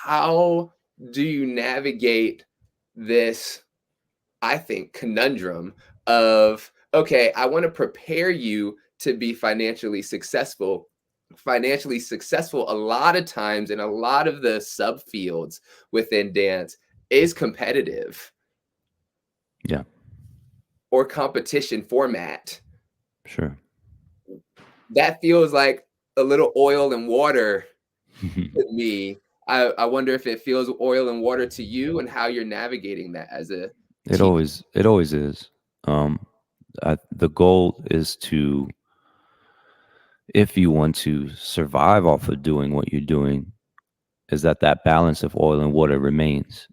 how do you navigate this, I think, conundrum of, okay, I want to prepare you to be financially successful. Financially successful, a lot of times in a lot of the subfields within dance, is competitive Yeah, or competition format. sure. That feels like a little oil and water to me. I wonder if it feels oil and water to you, and how you're navigating that as a teacher. It always is. The goal is to, if you want to survive off of doing what you're doing, is that balance of oil and water remains.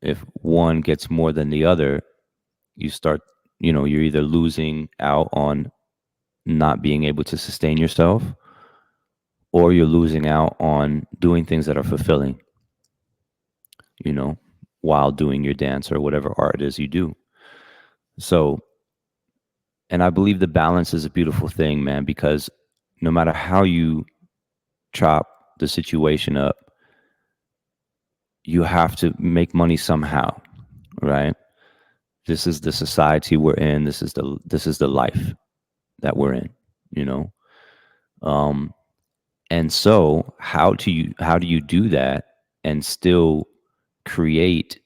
If one gets more than the other, you start, you're either losing out on not being able to sustain yourself, or you're losing out on doing things that are fulfilling, you know, while doing your dance or whatever art it is you do. So, and I believe the balance is a beautiful thing, man, because no matter how you chop the situation up, you have to make money somehow, right? This is the society we're in. This is the life that we're in, you know. Um, and so, how do you do that and still create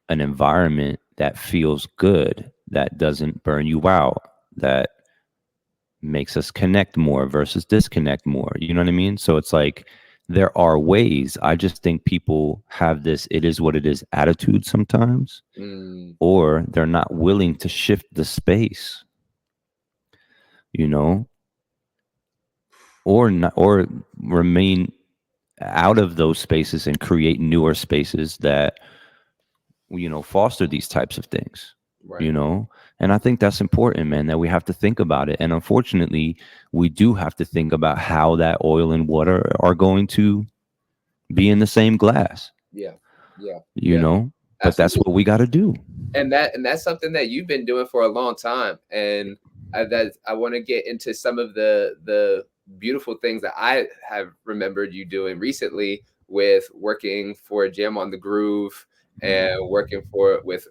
an environment that feels good, that doesn't burn you out, that makes us connect more versus disconnect more? You know what I mean? So it's like there are ways. I just think people have this "it is what it is" attitude sometimes, Mm, or they're not willing to shift the space, you know, or not, or remain out of those spaces and create newer spaces that, foster these types of things, you right. know. And I think that's important, man, that we have to think about it. And unfortunately, we do have to think about how that oil and water are going to be in the same glass, Yeah. Yeah. you Yeah. know. But that's Absolutely. what we got to do. And that's something that you've been doing for a long time. And I want to get into some of the beautiful things that I have remembered you doing recently, with working for Jam on the Groove, and working for with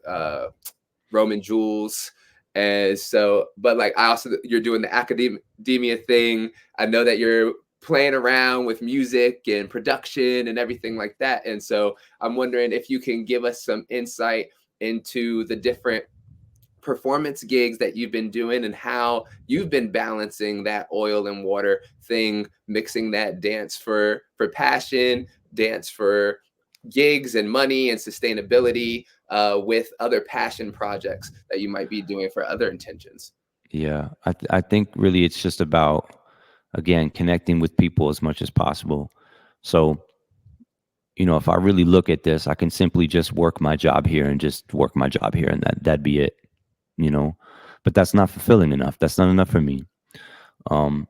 Roman Jules. And so, but like, I also, you're doing the academia thing. I know that you're playing around with music and production and everything like that. And so I'm wondering if you can give us some insight into the different performance gigs that you've been doing, and how you've been balancing that oil and water thing, mixing that dance for passion, dance for gigs and money and sustainability, with other passion projects that you might be doing for other intentions. Yeah, I think really it's just about, again, connecting with people as much as possible. So, if I really look at this, I can simply just work my job here and just work my job here, and that'd be it, you know. But that's not fulfilling enough. That's not enough for me. Um,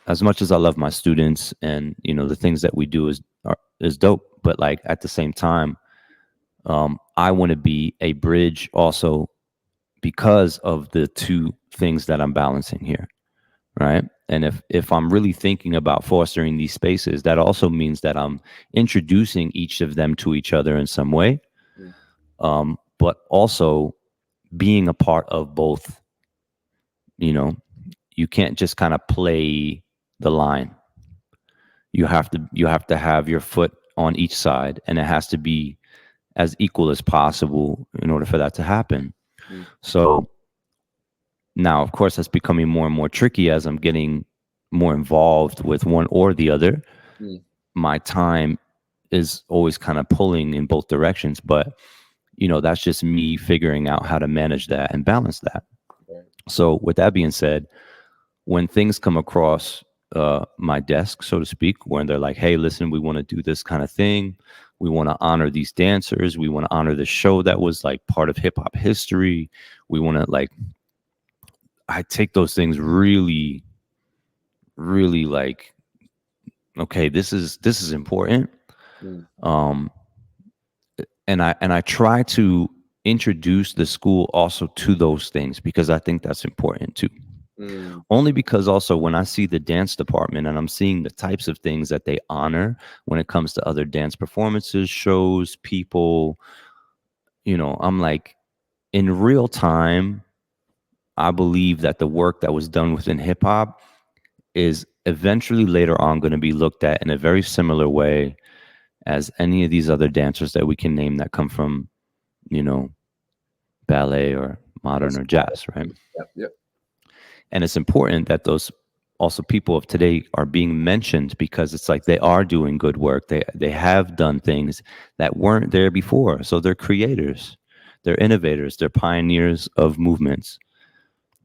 as much as I love my students, and the things that we do is dope, but like at the same time, I want to be a bridge also, because of the two things that I'm balancing here, right? And if I'm really thinking about fostering these spaces, that also means that I'm introducing each of them to each other in some way, Mm. but also being a part of both. You know, you can't just kind of play the line. You have to have your foot on each side, and it has to be as equal as possible in order for that to happen. Mm. So now, of course, that's becoming more and more tricky as I'm getting more involved with one or the other. Mm. My time is always kind of pulling in both directions, but that's just me figuring out how to manage that and balance that. Right. So, with that being said, when things come across my desk, so to speak, when they're like, "Hey, listen, we want to do this kind of thing. We want to honor these dancers. We want to honor the show that was like part of hip hop history. We want to like," I take those things really, really like, okay, this is important. Mm. Um, and I try to introduce the school also to those things, because I think that's important too. Only because also when I see the dance department and I'm seeing the types of things that they honor when it comes to other dance performances, shows, people, I'm like, in real time, I believe that the work that was done within hip hop is eventually later on going to be looked at in a very similar way as any of these other dancers that we can name that come from, ballet or modern or jazz, right? Yep. And it's important that those also people of today are being mentioned because it's like they are doing good work. They have done things that weren't there before. So they're creators, they're innovators, they're pioneers of movements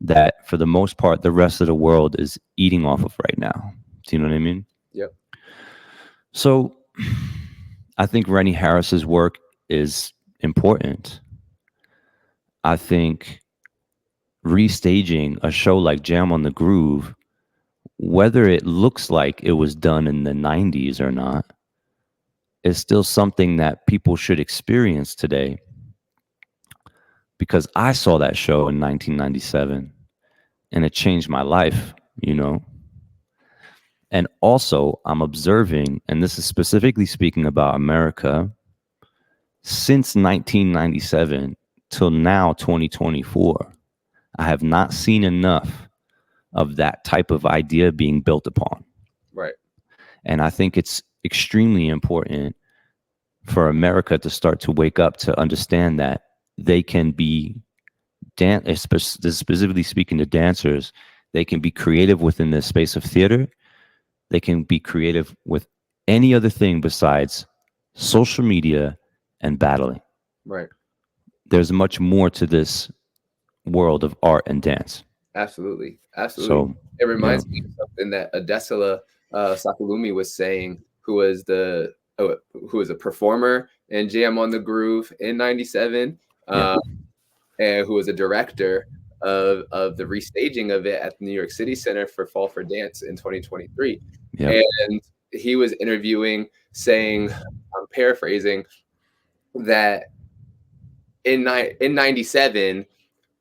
that for the most part the rest of the world is eating off of right now. Do you know what I mean? Yep. So I think Rennie Harris's work is important. I think restaging a show like Jam on the Groove, whether it looks like it was done in the 90s or not, is still something that people should experience today. Because I saw that show in 1997 and it changed my life, And also, I'm observing, and this is specifically speaking about America, since 1997 till now, 2024, I have not seen enough of that type of idea being built upon. Right. And I think it's extremely important for America to start to wake up to understand that they can be, specifically speaking to dancers, they can be creative within the space of theater. They can be creative with any other thing besides social media and battling. Right. There's much more to this world of art and dance. Absolutely. So It reminds me of something that Adesela Sakalumi was saying, who was a performer in Jam on the Groove in '97, and who was a director of the restaging of it at the New York City Center for Fall for Dance in 2023. And he was interviewing, saying, I'm paraphrasing, that in '97,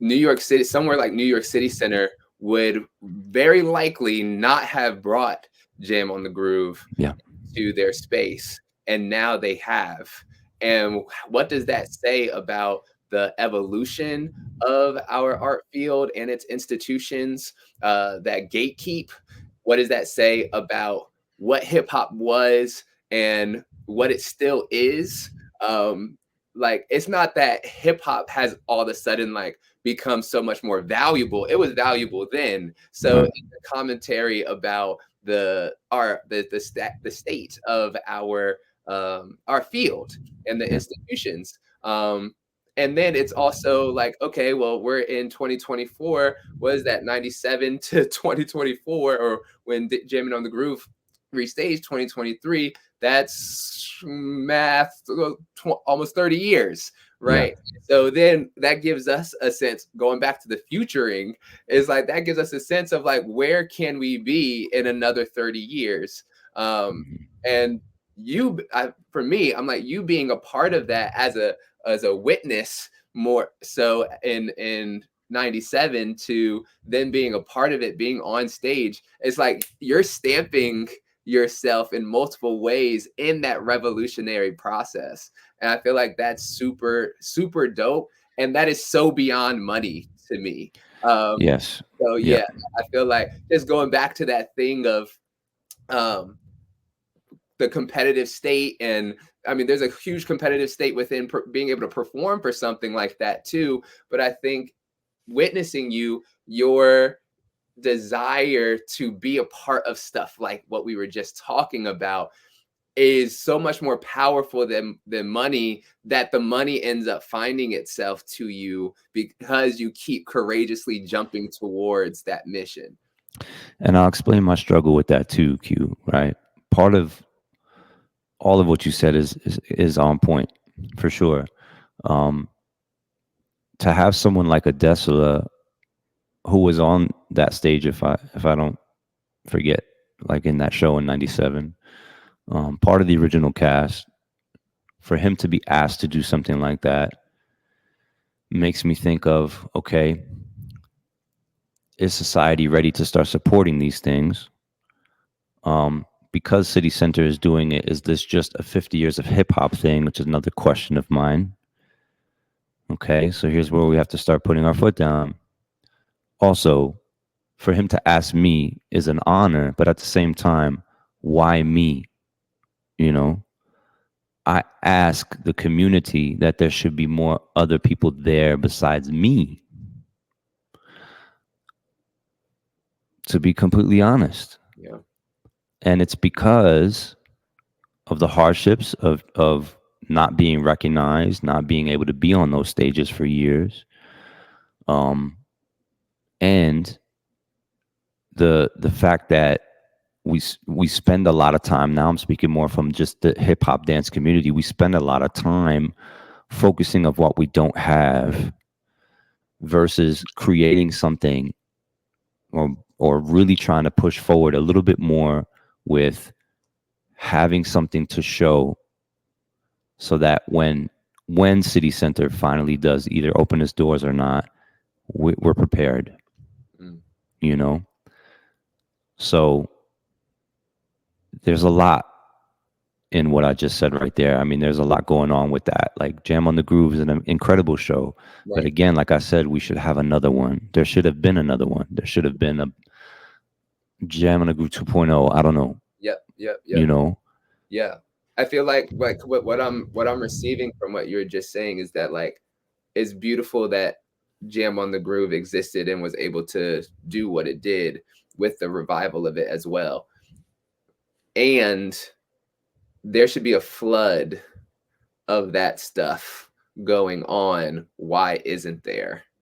New York City, somewhere like New York City Center, would very likely not have brought Jam on the Groove to their space, and now they have. And what does that say about the evolution of our art field and its institutions that gatekeep? What does that say about what hip hop was and what it still is? Like, it's not that hip hop has all of a sudden like become so much more valuable. It was valuable then. So the commentary about the state of our field and the institutions. And then it's also like, okay, well, we're in 2024. What is that, 97 to 2024, or when Jamming on the Groove restaged 2023? That's math, almost 30 years, right? So then that gives us a sense, going back to the futuring, is like that gives us a sense of like, where can we be in another 30 years? And for me, I'm like, you being a part of that as a witness, more so in 97 to then being a part of it, being on stage, it's like you're stamping yourself in multiple ways in that revolutionary process. And I feel like that's super, super dope. And that is so beyond money to me. So yeah, I feel like just going back to that thing of the competitive state. And I mean, there's a huge competitive state within being able to perform for something like that too. But I think witnessing your desire to be a part of stuff like what we were just talking about is so much more powerful than money, that the money ends up finding itself to you because you keep courageously jumping towards that mission. And I'll explain my struggle with that too, Q, right? Part of all of what you said is on point for sure. To have someone like Adesela, who was on that stage, if I don't forget, like in that show in '97, part of the original cast, for him to be asked to do something like that makes me think of, okay, is society ready to start supporting these things? Because City Center is doing it, is this just a 50 years of hip hop thing, which is another question of mine? Okay, so here's where we have to start putting our foot down. Also, for him to ask me is an honor, but at the same time, why me? You know, I ask the community that there should be more other people there besides me, to be completely honest. Yeah. And it's because of the hardships of not being recognized, not being able to be on those stages for years. And the fact that we spend a lot of time, now I'm speaking more from just the hip hop dance community, we spend a lot of time focusing of what we don't have versus creating something, or really trying to push forward a little bit more with having something to show, so that when City Center finally does either open its doors or not, we're prepared. Mm. You know, so there's a lot in what I just said right there. I mean, there's a lot going on with that. Like Jam on the Groove is an incredible show. Right. But again, like I said, we should have another one. There should have been another one. There should have been a Jam on the Groove 2.0. I don't know. Yep. You know? Yeah. I feel like what I'm receiving from what you're just saying is that, like, it's beautiful that Jam on the Groove existed and was able to do what it did with the revival of it as well. And there should be a flood of that stuff going on. Why isn't there?